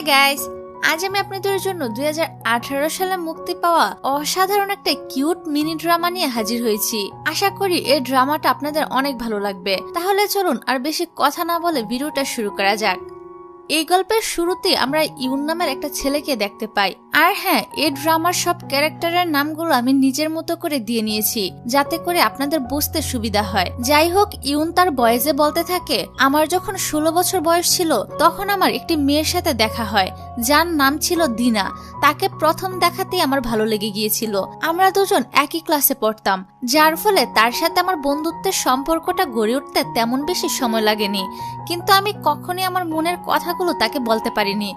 Guys, আজ আমি আপনাদের জন্য 2018 সালে মুক্তি পাওয়া অসাধারণ একটা কিউট মিনি ড্রামা নিয়ে হাজির হয়েছি। আশা করি এই ড্রামাটা আপনাদের অনেক ভালো লাগবে। তাহলে চলুন আর বেশি কথা না বলে ভিডিওটা শুরু করা যাক। এই গল্পের শুরুতে আমরা ইউন নামের একটা ছেলেকে দেখতে পাই। আর হ্যাঁ, এই ড্রামার সব ক্যারেক্টারের নামগুলো আমি নিজের মতো করে দিয়ে নিয়েছি, যাতে করে আপনাদের বুঝতে সুবিধা হয়। যাই হোক, ইউন তার বয়েজে বলতে থাকে, আমার যখন 16 বছর বয়স ছিল তখন আমার একটি মেয়ের সাথে দেখা হয় যার নাম ছিল দিনা। তাকে প্রথম দেখাতেই আমার ভালো লেগে গিয়েছিল। আমরা দুজন একই ক্লাসে পড়তাম, যার ফলে তার সাথে আমার বন্ধুত্বের সম্পর্কটা গড়ে উঠতে তেমন বেশি সময় লাগেনি। কিন্তু আমি কখনোই আমার মনের কথাগুলো তাকে বলতে পারিনি।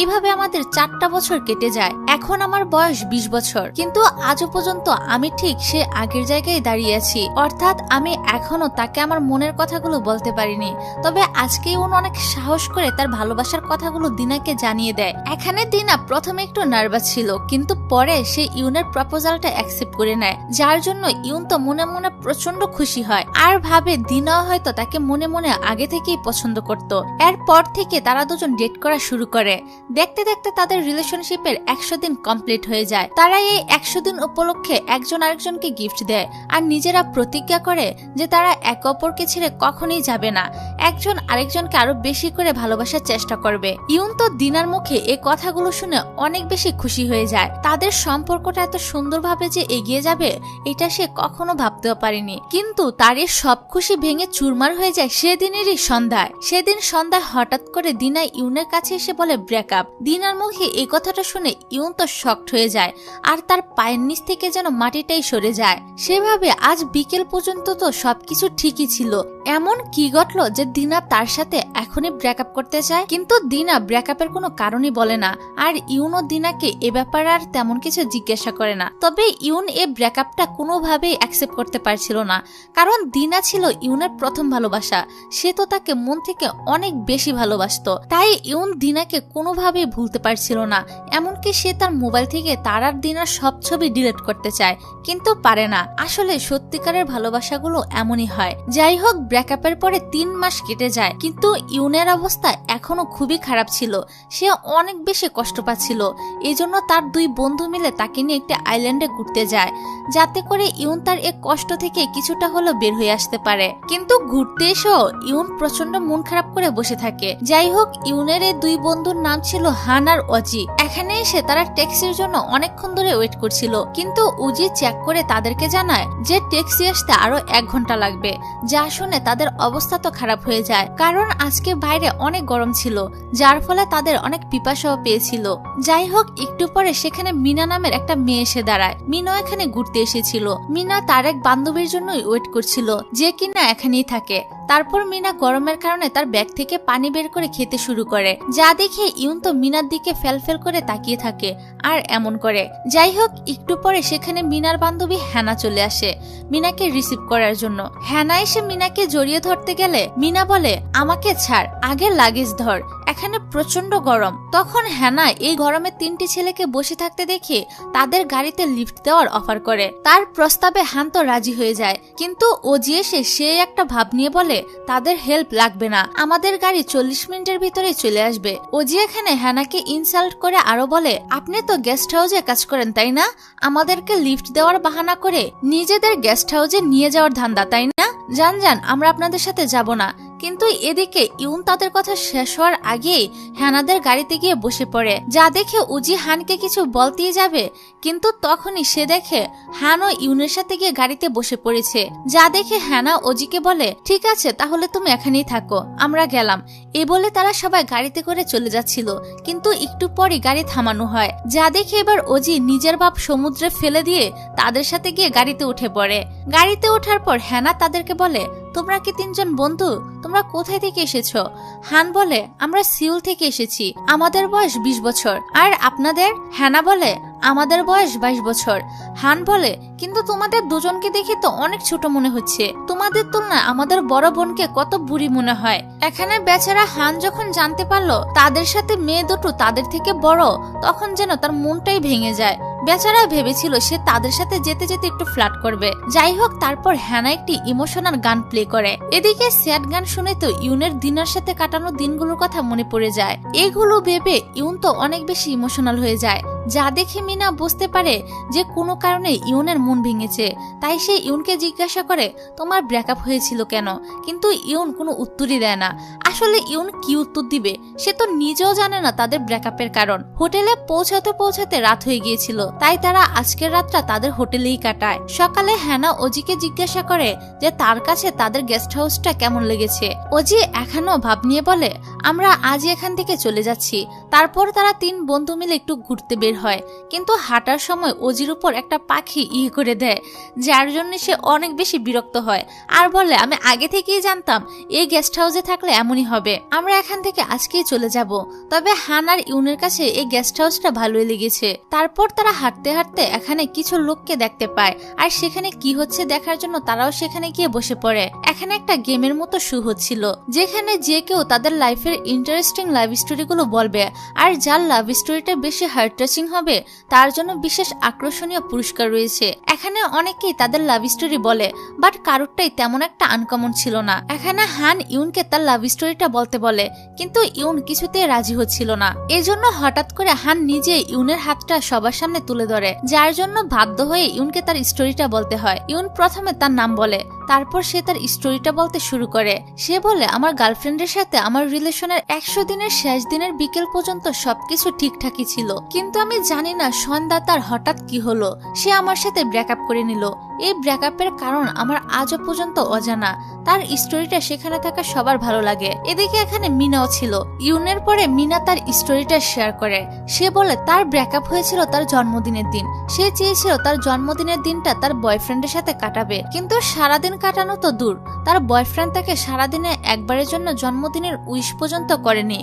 এভাবে আমাদের 4টা বছর কেটে যায়। এখন আমার বয়স 20 বছর, কিন্তু আজও পর্যন্ত আমি ঠিক সে আগের জায়গায় দাঁড়িয়ে আছি। অর্থাৎ আমি এখনো তাকে আমার মনের কথাগুলো বলতে পারিনি। তবে আজকে ইউন অনেক সাহস করে তার ভালোবাসার কথাগুলো দিনাকে জানিয়ে দেয়। এখানে দিনা প্রথমে একটু নার্ভাস ছিল, কিন্তু পরে সে ইউনের প্রপোজালটা অ্যাকসেপ্ট করে নেয়, যার জন্য ইউন তো মনে মনে প্রচন্ড খুশি হয় আর ভাবে দিনা হয়তো তাকে মনে মনে আগে থেকেই পছন্দ করত। এরপর থেকে তারা দুজন ডেট করা শুরু করে। দেখতে দেখতে তাদের রিলেশনশিপের 100 দিন কমপ্লিট হয়ে যায়। তারা এই 100 দিন উপলক্ষে একজন আরেকজনকে গিফট দেয় আর নিজেরা প্রতিজ্ঞা করে যে তারা একে অপরকে ছেড়ে কখনোই যাবে না, একজন আরেকজনকে আরো বেশি করে ভালোবাসার চেষ্টা করবে। ইউন তো দিনার মুখে এই কথাগুলো শুনে অনেক বেশি খুশি হয়ে যায়। তাদের সম্পর্কটা এত সুন্দরভাবে যে এগিয়ে যাবে এটা সে কখনো ভাবতেও পারেনি। কিন্তু তার এই সব খুশি ভেঙে চুরমার হয়ে যায় সেদিনেরই সন্ধ্যায়। সেদিন সন্ধ্যায় হঠাৎ করে দিনা ইউনের কাছে এসে বলে ব্রেকআপ। দিনার মুখে এই কথাটা শুনে ইউন তো শকড হয়ে যায় আর তার পায়ের নিচ থেকে যেন মাটিটাই সরে যায়। সেভাবে আজ বিকেল পর্যন্ত তো সবকিছু ঠিকই ছিল। এমন কি ঘটলো যে দিনা তার সাথে এখনই ব্রেকআপ করতে চায়? কিন্তু দিনা ব্রেকআপের কোনো কারণই বলে না, আর ইউনও দিনাকে এ ব্যাপারে আর তেমন কিছু জিজ্ঞাসা করে না। তবে ইউন এই ব্রেকআপটা কোনোভাবেই অ্যাকসেপ্ট করতে পারছিল না, কারণ দিনা ছিল ইউনের প্রথম ভালোবাসা। সে তো তাকে মন থেকে অনেক বেশি ভালোবাসতো। তাই ইউন দিনাকে কোনোভাবেই ভুলতে পারছিল না। এমনকি সে তার মোবাইল থেকে তার আর দিনার সব ছবি ডিলিট করতে চায়, কিন্তু পারে না। আসলে সত্যিকারের ভালোবাসাগুলো এমনই হয়। যাই হোক, ব্রেকআপের পরে 3 মাস কেটে যায়, কিন্তু ইউনের অবস্থা এখনো খুবই খারাপ ছিল। সে অনেক বেশি কষ্ট পাচ্ছিল। এই জন্য তার 2 বন্ধু মিলে তাকে নিয়ে একটি আইল্যান্ডে ঘুরতে যায়, যাতে করে ইউন তার এক কষ্ট থেকে কিছুটা হলেও বের হয়ে আসতে পারে। কিন্তু ঘুরতে এসেও ইউন প্রচন্ড মন খারাপ করে বসে থাকে। যাই হোক, ইউনের এই 2 বন্ধুর নাম ছিল হান আর অজি। এখানে এসে তারা ট্যাক্সির জন্য অনেকক্ষণ ধরে ওয়েট করছিল, কিন্তু অজি চেক করে তাদেরকে জানায় যে ট্যাক্সি আসতে আরো 1 ঘন্টা লাগবে। যা শুনে তাদের অবস্থা তো খারাপ হয়ে যায়, কারণ আজকে বাইরে অনেক গরম ছিল, যার ফলে তাদের অনেক পিপাসাও পেয়েছিল। যাই হোক, একটু পরে সেখানে মিনা নামের একটা মেয়ে এসে দাঁড়ায়। মিনা এখানে ঘুরতে এসেছিল। মিনা তার এক বান্ধবীর জন্যই ওয়েট করছিল, যে কিনা এখানেই থাকে। তারপর মিনা গরমের কারণে তার ব্যাগ থেকে পানি বের করে খেতে শুরু করে, যা দেখে ইউন তো মিনার দিকে ফেল করে তাকিয়ে থাকে আর এমন করে। যাই হোক, একটু পরে সেখানে মিনার বান্ধবী হ্যানা চলে আসে মিনাকে রিসিভ করার জন্য। হ্যানা এসে মিনাকে জড়িয়ে ধরতে গেলে মিনা বলে, আমাকে ছাড়, আগে লাগেজ ধর, এখানে প্রচন্ড গরম। তখন হ্যানা এই গরমে 3টি ছেলেকে বসে থাকতে দেখে তাদের গাড়িতে লিফট দেওয়ার অফার করে। তার প্রস্তাবে হান তো রাজি হয়ে যায়, কিন্তু অজি এসে সে একটা ভাব নিয়ে বলে, তাদের হেল্প লাগবে না, আমাদের গাড়ি 40 মিনিটের ভিতরে চলে আসবে। অজি এখানে হ্যানাকে ইনসাল্ট করে আরো বলে, আপনি তো গেস্ট হাউসে কাজ করেন তাই না? আমাদেরকে লিফট দেওয়ার বাহানা করে নিজেদের গেস্ট হাউসে নিয়ে যাওয়ার ধান্দা তাই না? জান আমরা আপনাদের সাথে যাব না। কিন্তু এদিকে ইউন তাদের কথা শেষ হওয়ার আগেই হ্যানাদের গাড়িতে গিয়ে বসে পড়ে, যা দেখে উজি হানকে কিছু বলতেই যাবে, কিন্তু তখনই সে দেখে হানও ইউনের সাথে গিয়ে গাড়িতে বসে পড়েছে। যা দেখে হ্যানা অজিকে বলে, ঠিক আছে তাহলে তুমি এখানেই থাকো, আমরা গেলাম। এ বলে তারা সবাই গাড়িতে করে চলে যাচ্ছিল, কিন্তু একটু পরই গাড়ি থামানো হয়। যা দেখে এবার অজি নিজের বাপ সমুদ্রে ফেলে দিয়ে তাদের সাথে গিয়ে গাড়িতে উঠে পড়ে। গাড়িতে ওঠার পর হ্যানা তাদেরকে বলে, তোমরা কি 3 জন বন্ধু? তোমরা কোথায় থেকে এসেছো? হান বলে, আমরা সিউল থেকে এসেছি, আমাদের বয়স 20 বছর। আর আপনাদের? হ্যানা বলে, আমাদের বয়স 22 বছর। হান বলে, কিন্তু তোমাদের দুজনকে দেখে তো অনেক ছোট মনে হচ্ছে, তোমাদের তুলনায় আমাদের বড় বোনকে কত বুড়ি মনে হয়। এখানে বেচারা হান যখন জানতে পারলো তাদের সাথে মেয়ে দুটো তাদের থেকে বড়, তখন যেন তার মনটাই ভেঙে যায়। বেচারা ভেবেছিল সে তাদের সাথে যেতে যেতে একটু ফ্লার্ট করবে। যাই হোক, তারপর হ্যানা একটি ইমোশনাল গান প্লে করে। এদিকে স্যাড গান শুনে তো ইউনের দিনার সাথে কাটানো দিনগুলোর কথা মনে পড়ে যায়। এগুলো ভেবে ইউন তো অনেক বেশি ইমোশনাল হয়ে যায়, যা দেখে মিনা বুঝতে পারে যে কোনো কারণে ইউনের মন ভেঙেছে। তাই সে ইউনকে জিজ্ঞাসা করে, তোমার ব্রেকআপ হয়েছিল কেন? কিন্তু ইউন কোনো উত্তরই দেয় না। আসলে ইউন কি উত্তর দিবে, সে তো নিজেও জানে না তাদের ব্রেকআপের কারণ। হোটেলে পৌঁছাতে পৌঁছাতে রাত হয়ে গিয়েছিল, তাই তারা আজকের রাতটা তাদের হোটেলেই কাটায়। সকালে হ্যানা অজিকে জিজ্ঞাসা করে যে তার কাছে তাদের গেস্ট হাউসটা কেমন লেগেছে। অজি এখনো ভাব নিয়ে বলে, আমরা আজ এখান থেকে চলে যাচ্ছি। তারপর তারা 3 বন্ধু মিলে একটু ঘুরতে বের হয়, কিন্তু হাঁটার সময় অজির উপর একটা পাখি করে দেয়, যার জন্য সে অনেক বেশি বিরক্ত হয় আর বলে, আমি আগে থেকেই জানতাম এই গেস্ট হাউসে থাকলে এমনই হবে, আমরা এখান থেকে আজকেই চলে যাব। তবে হান আর ইউনের কাছে এই গেস্ট হাউসটা ভালোই লেগেছে। তারপর তারা হাঁটতে হাঁটতে এখানে কিছু লোককে দেখতে পায়, আর সেখানে কি হচ্ছে দেখার জন্য তারাও সেখানে গিয়ে বসে পড়ে। এখানে একটা গেমের মতো শো হচ্ছিল, যেখানে যে কেউ তাদের লাইফের ইন্টারেস্টিং লাভ স্টোরি গুলো বলবে, আর যার লাভ স্টোরিটা বেশি হার্ট টাচিং হবে তার জন্য বিশেষ আকর্ষণীয় পুরস্কার রয়েছে। এখানে অনেকেই তাদের লাভ স্টোরি বলে, বাট কারোরটাই তেমন একটা আনকমন ছিল না। এখানে হান ইউনকে তার লাভ স্টোরিটা বলতে বলে, কিন্তু ইউন কিছুতেই রাজি হচ্ছিল না। এজন্য হঠাৎ করে হান নিজে ইউনের হাতটা সবার সামনে তুলে ধরে, যার জন্য বাধ্য হয়ে ইউনকে তার স্টোরিটা বলতে হয়। ইউন প্রথমে তার নাম বলে, তারপর সে তার স্টোরিটা বলতে শুরু করে। সে বলে, আমার গার্লফ্রেন্ডের সাথে আমার রিলেশনের 100 দিনের শেষ দিনের বিকেল পর্যন্ত সবকিছু ঠিকঠাকই ছিল, কিন্তু আমি জানি না সন্ধ্যা তার হঠাৎ কি হলো, সে আমার সাথে ব্রেকআপ করে নিল। এই ব্রেকআপের কারণ আমার আজও পর্যন্ত অজানা। তার স্টোরিটা সেখানে থাকা সবার ভালো লাগে। এদিকে এখানে মিনাও ছিল। ইউনের পরে মিনা তার স্টোরিটা শেয়ার করে। সে বলে তার ব্রেকআপ হয়েছিল তার জন্মদিনের দিন। সে চেয়েছিল তার জন্মদিনের দিনটা তার বয়ফ্রেন্ডের সাথে কাটাবে, কিন্তু সারাদিন কাটানো তো দূর, তার বয়ফ্রেন্ড তাকে সারাদিনে একবারের জন্য জন্মদিনের উইশ পর্যন্ত করেনি।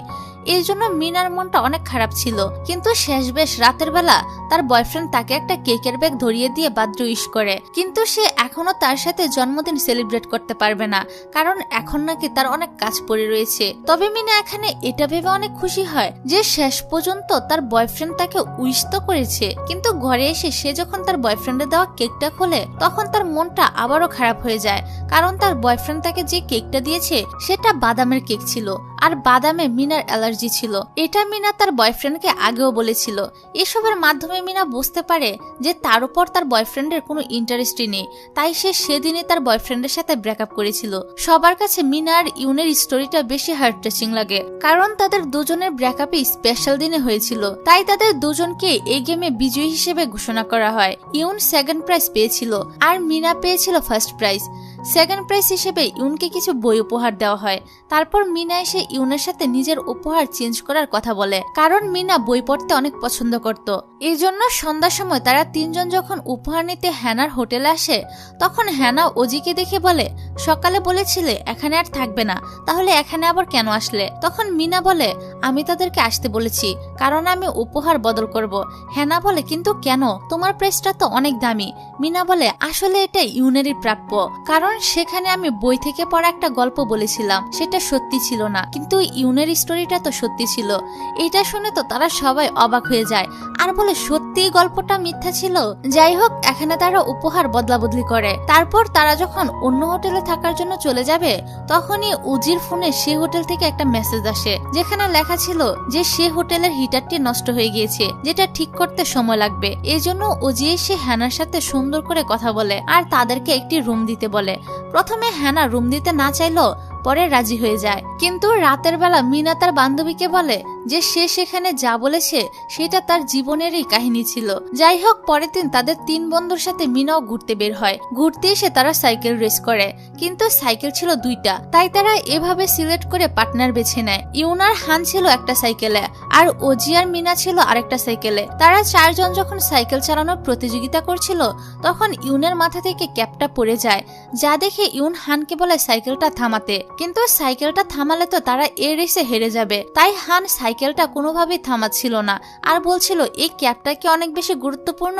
এই জন্য মিনার মনটা অনেক খারাপ ছিল। কিন্তু শেষ বেশ রাতের বেলা তার বয়ফ্রেন্ড তাকে একটা কেকের ব্যাগ ধরিয়ে দিয়ে বার্থডে উইশ করে, কিন্তু সে এখনো তার সাথে জন্মদিন সেলিব্রেট করতে পারবে না, কারণ এখন নাকি তার অনেক কাজ পড়ে রয়েছে। তবে মিনা এখানে এটা ভেবে অনেক খুশি হয় যে শেষ পর্যন্ত তার বয়ফ্রেন্ড তাকে উইশ তো করেছে, কিন্তু ঘরে এসে সে যখন তার বয়ফ্রেন্ডের দেওয়া কেকটা খোলে তখন তার মনটা আবারও খারাপ হয়ে যায়, কারণ তার বয়ফ্রেন্ড তাকে যে কেকটা দিয়েছে সেটা বাদামের কেক ছিল, আর বাদামে মিনার অ্যালার্জি ছিল। এটা মিনা তার বয়ফ্রেন্ডকে আগেও বলেছিল। এসবের মাধ্যমে মিনা বুঝতে পারে যে তার উপর তার বয়ফ্রেন্ডের কোনো ইন্টারেস্টই নেই, তাই সে সেদিনই তার বয়ফ্রেন্ডের সাথে ব্রেকআপ করেছিল। সবার কাছে মিনা আর ইউনের স্টোরিটা বেশি হার্ট টাচিং লাগে, কারণ তাদের দুজনের ব্রেকআপে স্পেশাল দিনে হয়েছিল, তাই তাদের দুজনকে এই গেমে বিজয়ী হিসেবে ঘোষণা করা হয়। ইউন সেকেন্ড প্রাইজ পেয়েছিল আর মিনা পেয়েছিল ফার্স্ট প্রাইজ। সেকেন্ড প্রাইজ হিসেবে ইউনকে কিছু বই উপহার দেওয়া হয়। তারপর মিনা এসে ইউনের সাথে নিজের উপহার চেঞ্জ করার কথা বলে, কারণ মিনা বই পড়তে অনেক পছন্দ করত। এই জন্য সন্ধ্যার সময় তারা 3 জন যখন উপহার নিতে হ্যানার হোটেলে আসে, তখন হ্যানা অজিকে দেখে বলে, সকালে বলেছিলে এখানে আর থাকবে না, তাহলে এখানে আবার কেন আসলে? তখন মিনা বলে, আমি তাদেরকে আসতে বলেছি কারণ আমি উপহার বদল করব। হ্যানা বলে, কিন্তু কেন? তোমার প্রাইসটা তো অনেক দামি। মিনা বলে, আসলে এটা ইউনেরই প্রাপ্য, কারণ সেখানে আমি বই থেকে পড়া একটা গল্প বলেছিলাম, সেটা সত্যি ছিল না, কিন্তু ইউনের স্টোরিটা তো সত্যি ছিল। এটা শুনে তো তারা সবাই অবাক হয়ে যায় আর বলে, সত্যি গল্পটা মিথ্যা ছিল। যাই হোক, এখানে তারা উপহার বদলা বদলি করে। তারপর তারা যখন অন্য হোটেলে থাকার জন্য চলে যাবে, তখনই উজির ফোনে সে হোটেল থেকে একটা মেসেজ আসে, যেখানে লেখা ছিল যে সে হোটেলের হিটারটি নষ্ট হয়ে গিয়েছে, যেটা ঠিক করতে সময় লাগবে। এই জন্য উজি এসে হ্যানার সাথে সুন্দর করে কথা বলে আর তাদেরকে একটি রুম দিতে বলে। প্রথমে হ্যানা রুম দিতে না চাইলো, পরে রাজি হয়ে যায়। কিন্তু রাতের বেলা মিনা তার বান্ধবীকে বলে যে সে সেখানে যা বলেছে সেটা তার জীবনেরই কাহিনী ছিল। যাই হোক, পরের দিন তাদের 3 বন্ধুর সাথে মিনাও ঘুরতে বের হয়। ঘুরতে এসে তারা সাইকেল রেস করে, কিন্তু সাইকেল ছিল 2টা, তাই তারা এভাবে সিলেক্ট করে পার্টনার বেছে নেয়। ইউনার হান ছিল একটা সাইকেলে, আর ওজি আর মিনা ছিল আরেকটা সাইকেলে। তারা 4 জন যখন সাইকেল চালানোর প্রতিযোগিতা করছিল, তখন ইউনের মাথা থেকে ক্যাপটা পড়ে যায়, যা দেখে ইউন হানকে বলে সাইকেলটা থামাতে, কিন্তু সাইকেলটা থামালে তো তারা এই রেসে হেরে যাবে, তাই হান সাইকেলটা কোনোভাবেই থামাচ্ছিল না আর বলছিল এই ক্যাপটা কি অনেক বেশি গুরুত্বপূর্ণ।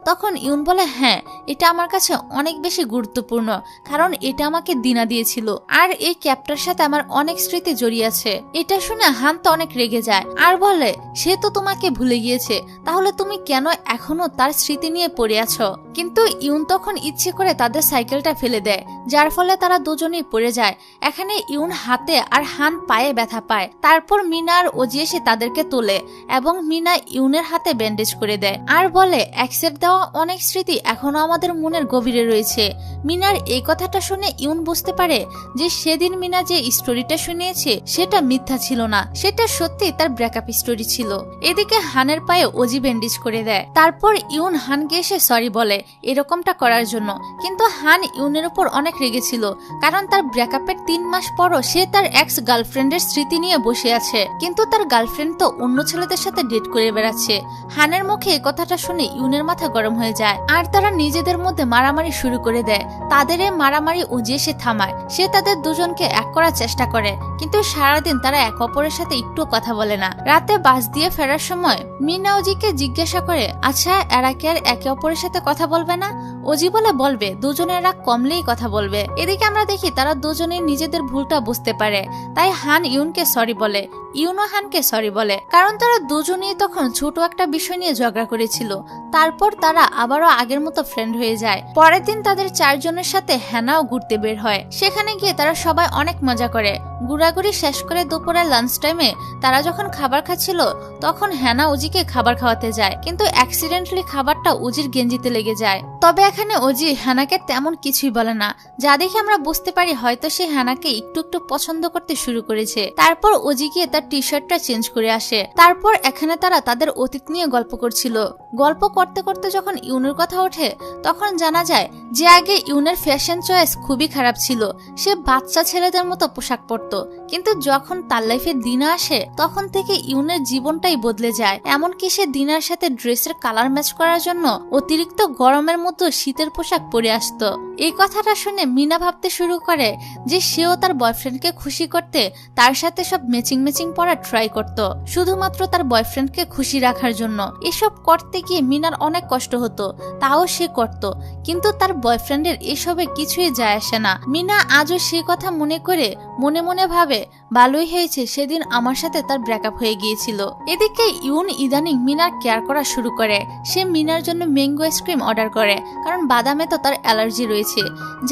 তখন ইউন বলে হ্যাঁ, এটা আমার কাছে অনেক বেশি গুরুত্বপূর্ণ, কারণ এটা আমাকে দিনা দিয়েছিল আর এই ক্যাপটার সাথে আমার অনেক স্মৃতি জড়িয়ে আছে। এটা শুনে হান তো অনেক রেগে যায় আর বলে সে তো তোমাকে ভুলে গিয়েছে, তাহলে তুমি কেন এখনো তার স্মৃতি নিয়ে পড়ে আছো। কিন্তু ইউন তখন ইচ্ছে করে তাদের সাইকেলটা ফেলে দেয়, যার ফলে তারা দুজনেই পড়ে যায়। এখানে ইউন হাতে আর হান পায়ে ব্যথা পায়। তারপর মিনা আর ওজি এসে তাদেরকে তোলে এবং মিনা ইউনের হাতে ব্যান্ডেজ করে দেয় আর বলে অ্যাক্সেপ্ট দেওয়া অনেক স্মৃতি এখনো আমাদের মনের গভীরে রয়েছে। মিনার এই কথাটা শুনে ইউন বুঝতে পারে যে সেদিন মিনা যে স্টোরিটা শুনিয়েছে সেটা মিথ্যা ছিল না, সেটা সত্যি তার ব্রেকআপ স্টোরি ছিল। এদিকে হানের পায়ে ওজি ব্যান্ডেজ করে দেয়। তারপর ইউন হানকে এসে সরি বলে এরকমটা করার জন্য, কিন্তু হান ইউনের উপর অনেক রেগেছিল কারণ তার ব্রেকআপের 3 মাস পরও সে তার এক্স গার্লফ্রেন্ডের স্মৃতি নিয়ে বসে আছে, কিন্তু তার গার্লফ্রেন্ড তো অন্য ছেলেদের সাথে ডেট করে বেড়াচ্ছে। হানের মুখে এই কথাটা শুনে ইউনের মাথা গরম হয়ে যায় আর তারা নিজেদের মধ্যে মারামারি শুরু করে দেয়। তাদের এই মারামারি ওজি এসে থামায়। সে তাদের দুজনকে এক করার চেষ্টা করে, কিন্তু সারাদিন তারা এক অপরের সাথে একটু কথা বলে না। রাতে বাস দিয়ে ফেরার সময় মিনা ওজিকে জিজ্ঞাসা করে আচ্ছা এরা কি আর একে অপরের সাথে কথা বলবে না? ওজি বলে বলবে, দুজনের রাগ কমলেই কথা বলবে। এদিকে আমরা দেখি তারা দুজনেই নিজেদের ভুলটা বুঝতে পারে, তাই হান ইউনকে সরি বলে, ইউনও হানকে সরি বলে, কারণ তারা দুজনেই তখন ছোট একটা বিষয় নিয়ে ঝগড়া করেছিল। তারপর তারা আবারও আগের মতো ফ্রেন্ড হয়ে যায়। পরের দিন তাদের 4 জনের সাথে হ্যানাও ঘুরতে বের হয়। সেখানে গিয়ে তারা সবাই অনেক মজা করে। ঘোরাঘুরি শেষ করে দুপুরে লাঞ্চ টাইমে তারা যখন খাবার খাচ্ছিল তখন হ্যানা ওজিকে খাবার খাওয়াতে যায়, কিন্তু অ্যাক্সিডেন্টলি খাবারটা ওজির গেঞ্জিতে লেগে যায়। তবে এখানে ওজি হ্যানাকে তেমন কিছুই বলে না, যা দেখে আমরা বুঝতে পারি হয়তো সে হ্যানাকে একটু একটু পছন্দ করতে শুরু করেছে। তারপর ওজি গিয়ে তার টি শার্টটা চেঞ্জ করে আসে। তারপর এখানে তারা তাদের অতীত নিয়ে গল্প করছিল। গল্প করতে করতে যখন ইউনের কথা ওঠে তখন জানা যায় যে আগে ইউনের ফ্যাশন চয়েস খুবই খারাপ ছিল। সে বাচ্চা ছেলেদের মতো পোশাক পরত, কিন্তু যখন তার লাইফে দিনা আসে তখন থেকে ইউনের জীবনটাই বদলে যায়। এমনকি সে দিনার সাথে ড্রেসের কালার ম্যাচ করার জন্য অতিরিক্ত গরমের মতো শীতের পোশাক পরে আসতো। এই কথাটা শুনে মিনা ভাবতে শুরু করে যে সেও তার বয়ফ্রেন্ডকে খুশি করতে তার সাথে সব ম্যাচিং পরা ট্রাই করত, শুধুমাত্র তার বয়ফ্রেন্ডকে খুশি রাখার জন্য। এসব করতে গিয়ে মিনার অনেক কষ্ট হতো, তাও সে করত, কিন্তু তার বয়ফ্রেন্ডের এসবে কিছুই যায় আসে না। মিনা আজও সে কথা মনে করে মনে মনে ভাবে ভালোই হয়েছে সেদিন আমার সাথে তার ব্রেকআপ হয়ে গিয়েছিল। এদিকে ইউন ইদানিং মিনার কেয়ার করা শুরু করে। সে মিনার জন্য ম্যাঙ্গো আইসক্রিম অর্ডার করে, কারণ বাদামে তো তার অ্যালার্জি রয়েছে।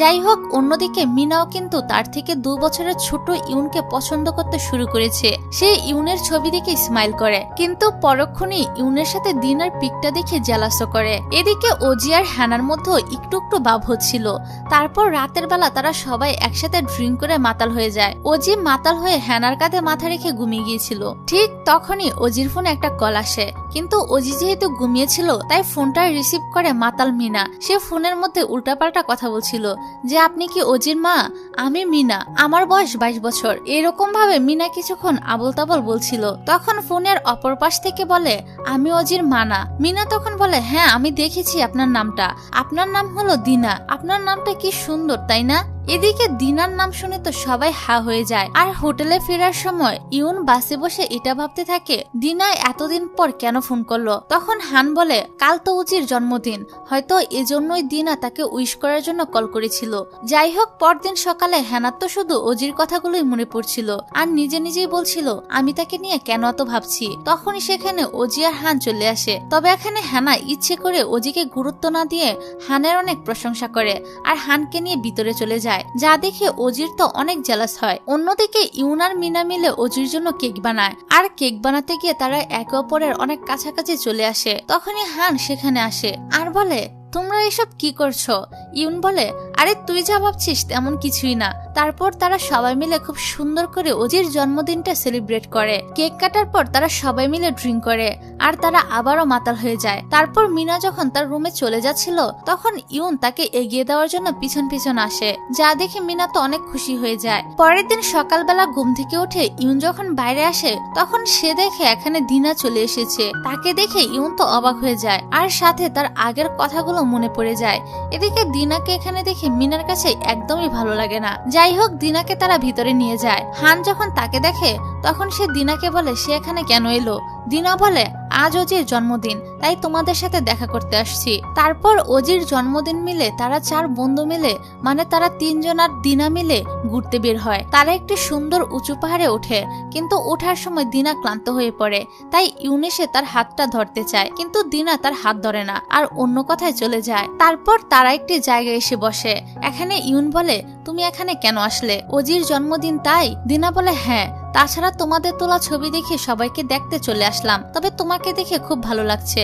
যাই হোক, অন্যদিকে মিনাও কিন্তু তার থেকে 2 বছরের ছোট ইউনকে পছন্দ করতে শুরু করেছে। সে ইউনের ছবি দেখে স্মাইল করে, কিন্তু পরক্ষণেই ইউনের সাথে দিনার পিকটা দেখে জেলাসও করে। এদিকে ওজি আর হ্যানার মধ্যে একটু একটু ভাব হচ্ছিল। তারপর রাতের বেলা তারা সবাই একসাথে ড্রিঙ্ক করে মাতাল হয়ে যায়। ওজি মাতাল হয়ে হ্যানার কাঁধে মাথা রেখে ঘুমিয়ে গিয়েছিল। ঠিক তখনই ওজির ফোনে একটা কল আসে, কিন্তু ওজি যেহেতু ঘুমিয়েছিল তাই ফোনটা রিসিভ করে মাতাল মিনা। সে ফোনের মধ্যে উল্টাপাল্টা কথা বলছিল যে আপনি কি ওজির মা? আমি মিনা, আমার বয়স 22 বছর। এরকম ভাবে মিনা কিছুক্ষণ আবল তাবল বলছিল। তখন ফোনের অপর পাশ থেকে বলে আমি ওজির মা না। মিনা তখন বলে হ্যাঁ আমি দেখেছি আপনার নামটা, আপনার নাম হলো দিনা, আপনার নামটা কি সুন্দর তাই না? এদিকে দিনার নাম শুনে তো সবাই হা হয়ে যায়। আর হোটেলে ফেরার সময় ইউন বাসে বসে এটা ভাবতে থাকে দিনা এতদিন পর কেন ফোন করলো। তখন হান বলে কাল তো ওজির জন্মদিন, হয়তো এজন্যই দিনা তাকে উইশ করার জন্য কল করেছিল। যাই হোক, পরদিন সকালে হ্যানার তো শুধু ওজির কথাগুলোই মনে পড়ছিল আর নিজে নিজেই বলছিল আমি তাকে নিয়ে কেন এত ভাবছি। তখনই সেখানে ওজি আর হান চলে আসে। তবে এখানে হ্যানা ইচ্ছে করে ওজিকে গুরুত্ব না দিয়ে হানের অনেক প্রশংসা করে আর হানকে নিয়ে ভিতরে চলে যায়, যা দেখে ওজির তো অনেক জেলাস হয়। অন্যদিকে ইউন আর মিনা মিলে ওজির জন্য কেক বানায়, আর কেক বানাতে গিয়ে তারা একে অপরের অনেক কাছাকাছি চলে আসে। তখনই হান সেখানে আসে আর বলে তোমরা এসব কি করছো? ইউন বলে আরে তুই যা ভাবছিস তেমন কিছুই না। তারপর তারা সবাই মিলে খুব সুন্দর করে ওজির জন্মদিনটা সেলিব্রেট করে। কেক কাটার পর তারা সবাই মিলে ড্রিঙ্ক করে আর তারা আবারও মাতাল হয়ে যায়। তারপর মিনা যখন তার রুমে চলে যাচ্ছিল তখন ইউন তাকে এগিয়ে দেওয়ার জন্য পিছন পিছন আসে, যা দেখে মিনা তো অনেক খুশি হয়ে যায়। পরের দিন সকালবেলা ঘুম থেকে উঠে ইউন যখন বাইরে আসে তখন সে দেখে এখানে দিনা চলে এসেছে। তাকে দেখে ইউন তো অবাক হয়ে যায় আর সাথে তার আগের কথাগুলো মনে পড়ে যায়। এদিকে দিনাকে এখানে দেখে মিনার কাছে একদমই ভালো লাগে না। যাই হোক, দিনাকে তারা ভিতরে নিয়ে যায়। হান যখন তাকে দেখে তখন সে দিনাকে বলে সে এখানে কেন এলো। দিনা বলে আজ অজির জন্মদিন, তাই তোমাদের সাথে দেখা করতে আসছি। তারপর অজির জন্মদিন মিলে তারা 4 বন্ধু মিলে মানে তারা 3 জন আর দিনা মিলে ঘুরতে বের হয়। তারা একটি সুন্দর উঁচু পাহাড়ে ওঠে, কিন্তু ওঠার সময় দিনা ক্লান্ত হয়ে পড়ে। তাই ইউন এসে তার হাতটা ধরতে চায়, কিন্তু দিনা তার হাত ধরে না আর অন্য কথায় চলে যায়। তারপর তারা একটি জায়গায় এসে বসে। এখানে ইউন বলে তুমি এখানে কেন আসলে, অজির জন্মদিন তাই? দিনা বলে হ্যাঁ, তাছাড়া তোমাদের তোলা ছবি দেখে সবাইকে দেখতে চলে আসলাম, তবে তোমাকে দেখে খুব ভালো লাগছে।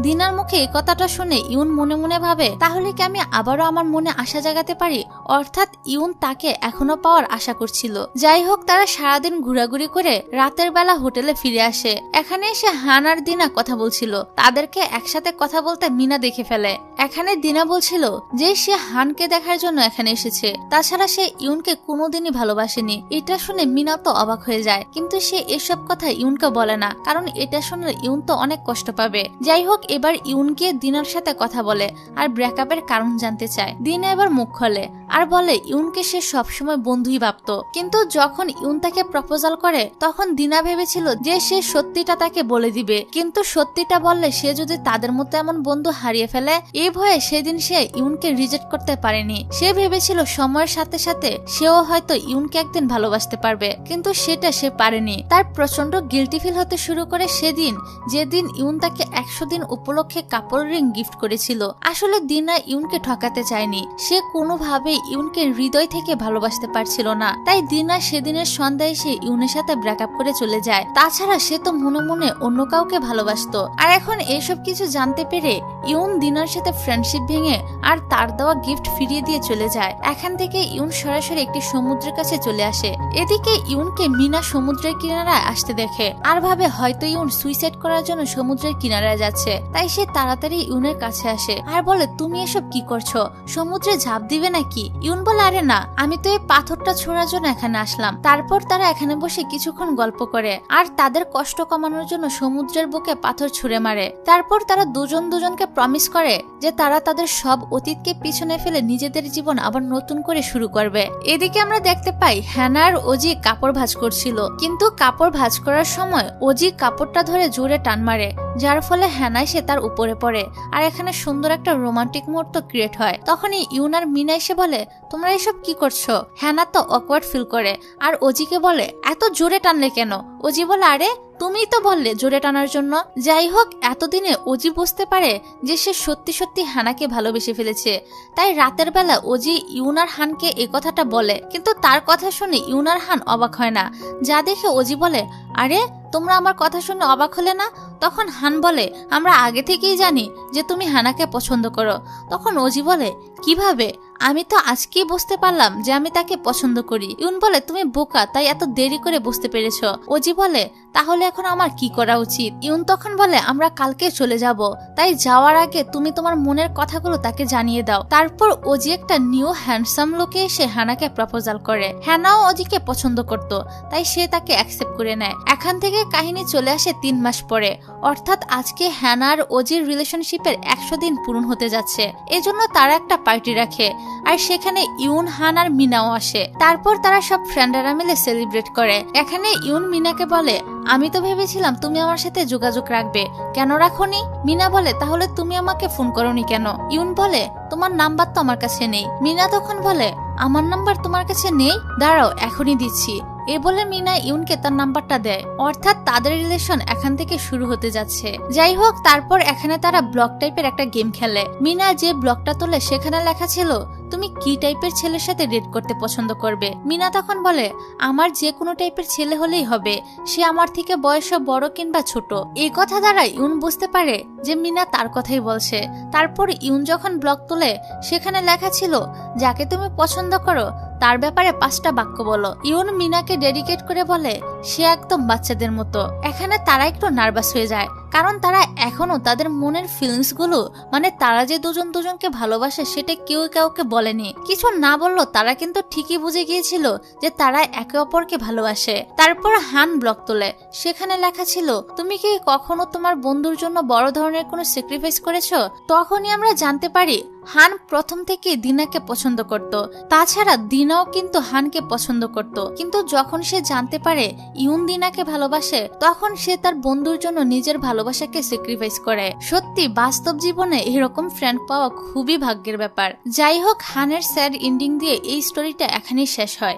দিনার মুখে এই কথাটা শুনে ইউন মনে মনে ভাবে তাহলে কি আমি আবারও আমার মনে আশা জাগাতে পারি, অর্থাৎ ইউন তাকে এখনো পাওয়ার আশা করছিল। যাই হোক, তারা সারাদিন ঘোরাঘুরি করে রাতের বেলা হোটেলে ফিরে আসে। এখানে এসে হান আর দিনা কথা বলছিল, তাদেরকে একসাথে কথা বলতে মিনা দেখে ফেলে। এখানে দিনা বলছিল যে সে হানকে দেখার জন্য এখানে এসেছে, তাছাড়া সে ইউনকে কোনোদিনই ভালোবাসেনি। এটা শুনে মিনা তো অবাক হয়ে যায়, কিন্তু সে এসব কথা ইউনকে বলে না, কারণ এটা শুনলে ইউন তো অনেক কষ্ট পাবে। যাই হোক, এবার ইউন গিয়ে দিনার সাথে কথা বলে আর ব্রেকআপের কারণ জানতে চায়। দিনা এবার মুখ খোলে আর বলে ইউনকে সে সবসময় বন্ধুই ভাবত, কিন্তু যখন ইউন তাকে প্রপোজাল করে তখন দিনা ভেবেছিল যে সে সত্যিটা তাকে বলে দিবে, কিন্তু সত্যিটা বললে সে যদি তাদের মতো এমন বন্ধু হারিয়ে ফেলে, এই ভয়ে সেদিন সে ইউনকে রিজেক্ট করতে পারেনি। সে ভেবেছিল সময়ের সাথে সাথে সেও হয়তো ইউনকে একদিন ভালোবাসতে পারবে, কিন্তু সেটা সে পারেনি। তার প্রচন্ড গিল্টি ফিল হতে শুরু করে সেদিন যেদিন ইউন তাকে 100 দিন উপলক্ষে কাপড় রিং গিফট করেছিল। আসলে দিনা ইউনকে ঠকাতে চায়নি, সে কোনোভাবেই ইউনকে হৃদয় থেকে ভালোবাসতে পারছিল না। তাই দিনা সেদিনের সন্ধ্যায় সে ইউনের সাথে ব্রেকআপ করে চলে যায়। তাছাড়া সে তো মনে মনে অন্য কাউকে ভালোবাসতো। আর এখন এইসব কিছু জানতে পেরে ইউন দিনার সাথে ফ্রেন্ডশিপ ভেঙে আর তার দেওয়া গিফট ফিরিয়ে দিয়ে চলে যায়। এখান থেকে ইউন সরাসরি একটি সমুদ্রের কাছে চলে আসে। এদিকে ইউনকে মিনা সমুদ্রের কিনারায় আসতে দেখে আর ভাবে হয়তো ইউন সুইসাইড করার জন্য সমুদ্রের কিনারায় যাচ্ছে। তাই সে তাড়াতাড়ি ইউনের কাছে আসে আর বলে তুমি এসব কি করছো, সমুদ্রে ঝাঁপ দিবে নাকি? ইউন বলে আরে না, আমি তো এই পাথরটা ছোড়ার জন্য এখানে আসলাম। তারপর তারা এখানে বসে কিছুক্ষণ গল্প করে আর তাদের কষ্ট কমানোর জন্য সমুদ্রের বুকে পাথর ছুঁড়ে মারে। তারপর তারা দুজন দুজনকে প্রমিস করে যে তারা তাদের সব অতীতকে পিছনে ফেলে নিজেদের জীবন আবার নতুন করে শুরু করবে। এদিকে আমরা দেখতে পাই হ্যানা আর অজি কাপড় ভাঁজ করছিল, কিন্তু কাপড় ভাঁজ করার সময় অজি কাপড়টা ধরে জোরে টান মারে, যার ফলে হ্যানা এসে তার উপরে পড়ে আর এখানে সুন্দর একটা রোমান্টিক মুহূর্ত ক্রিয়েট হয়। তখনই ইউন আর মিনা এসে বলে তোমরা এসব কি করছো? হ্যানা তো অকওয়ার্ড ফিল করে আর অজিকে বলে এত জোরে টানলে কেন? অজি বলে আরে তুমিই তো বললে জোরে টানার জন্য। যাই হোক, এতদিনে অজি বুঝতে পারে যে সে সত্যি সত্যি হানাকে ভালোবেসে ফেলেছে। তাই রাতের বেলা অজি ইউন আর হানকে এই কথাটা বলে, কিন্তু তার কথা শুনে ইউন আর হান অবাক হয় না, যা দেখে অজি বলে আরে তোমরা আমার কথা শুনে অবাক হলে না? তখন হান বলে আমরা আগে থেকেই জানি যে তুমি হানাকে পছন্দ করো। তখন অজি বলে কিভাবে? আমি তো আজকেই বুঝতে পারলাম যে আমি তাকে পছন্দ করি। ইউন বলে তুমি বোকা, তাই এত দেরি করে বুঝতে পেরেছো। অজি বলে তাহলে এখন আমার কি করা উচিত? ইউন তখন বলে আমরা কালকে চলে যাব, তাই যাওয়ার আগে তুমি তোমার মনের কথাগুলো তাকে জানিয়ে দাও। তারপর অজি একটা নিউ হ্যান্ডসাম লুকে এসে হানাকে প্রপোজাল করে। হ্যানাও অজিকে পছন্দ করত, তাই সে তাকে অ্যাকসেপ্ট করে নেয়। এখান থেকে কাহিনী চলে আসে 3 মাস পরে, অর্থাৎ আজকে হ্যানা আর অজির রিলেশনশিপের 100 দিন পূরণ হতে যাচ্ছে। এজন্য তারা একটা পার্টি রাখে আর সেখানে ইউন, হান আর মিনাও আসে। তারপর তারা সব ফ্রেন্ডরা মিলে সেলিব্রেট করে। এখানে ইউন মিনাকে বলে আমি তো ভেবেছিলাম তুমি আমার সাথে যোগাযোগ রাখবে, কেন রাখোনি? মিনা বলে তাহলে তুমি আমাকে ফোন করোনি কেন? ইউন বলে তোমার নাম্বার তো আমার কাছে নেই। মিনা তখন বলে আমার নাম্বার তোমার কাছে নেই, দাঁড়াও এখনই দিচ্ছি। এ বলে মিনা ইউনকে তার নাম্বারটা দেয়, অর্থাৎ তাদের রিলেশন এখান থেকে শুরু হতে যাচ্ছে। যাই হোক, তারপর এখানে তারা ব্লক টাইপের একটা গেম খেলে। মিনা যে ব্লকটা তোলে সেখানে লেখা ছিল তুমি কি টাইপের ছেলের সাথে ডেট করতে পছন্দ করবে। মিনা তখন বলে আমার যে কোনো টাইপের ছেলে হলেই হবে, সে আমার থেকে বয়সে বড় কিংবা ছোট। এই কথা দ্বারা ইউন বুঝতে পারে যে মিনা তার কথাই বলছে। তারপর ইউন যখন ব্লক তোলে সেখানে লেখা ছিল যাকে তুমি পছন্দ করো তার ব্যাপারে 5টা বাক্য বলো। ইউন মিনাকে ডেডিকেট করে বলে সে একদম বাচ্চাদের মতো। এখানে তারা একটু নার্ভাস হয়ে যায়, কারণ তারা এখনো তাদের মনের ফিলিংস গুলো মানে তারা যে দুজন দুজনকে ভালোবাসে সেটা কেউ কাউকে বলেনি। কিছু না বললো তারা কিন্তু ঠিকই বুঝে গিয়েছিল যে তারা একে অপরকে ভালোবাসে। তারপর হান ব্লক তোলে, সেখানে লেখা ছিল তুমি কি কখনো তোমার বন্ধুর জন্য বড় ধরনের কোনো স্যাক্রিফাইস করেছো? তখনই আমরা জানতে পারি হান প্রথম থেকে দিনাকে পছন্দ করত, তাছাড়া দিনাও কিন্তু হানকে পছন্দ করত। কিন্তু যখন সে জানতে পারে ইউন দিনাকে ভালোবাসে, তখন সে তার বন্ধুর জন্য নিজের ভালোবাসাকে স্যাক্রিফাইস করে। সত্যি বাস্তব জীবনে এরকম ফ্রেন্ড পাওয়া খুবই ভাগ্যের ব্যাপার। যাই হোক, হানের স্যাড এন্ডিং দিয়ে এই স্টোরিটা এখানেই শেষ হয়।